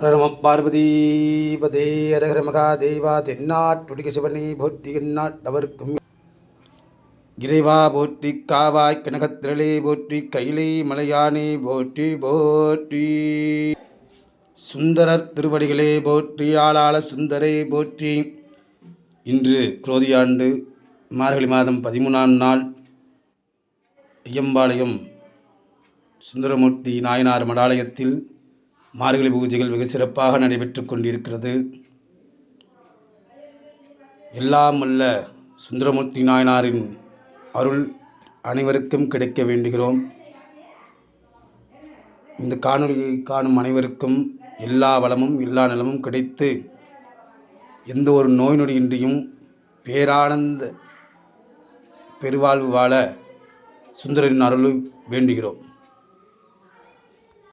நம பார்வதீபதே அரகர மகாதேவா தென்னாட்டுடிக சிவனே போற்றி எந்நாட்டவர்க்கும் இறைவா போற்றி காவாய் கனகத்திரளே போற்றி கைலை மலையானே போற்றி போற்றி சுந்தரர் திருவடிகளே போற்றி ஆளாள சுந்தரே போற்றி. இன்று குரோதியாண்டு மார்கழி மாதம் 13ஆம் நாள் ஐயம்பாளையம் சுந்தரமூர்த்தி நாயனார் மடாலயத்தில் மார்கழி பூஜைகள் வெகு சிறப்பாக நடைபெற்று கொண்டிருக்கிறது. எல்லாம் வல்ல சுந்தரமூர்த்தி நாயனாரின் அருள் அனைவருக்கும் கிடைக்க வேண்டுகிறோம். இந்த காணொலியை காணும் அனைவருக்கும் எல்லா வளமும் எல்லா நலமும் கிடைத்து எந்த ஒரு நோய் நொடியின்றியும் பேரானந்த பெருவாழ்வு வாழ சுந்தரின் அருளை வேண்டுகிறோம்.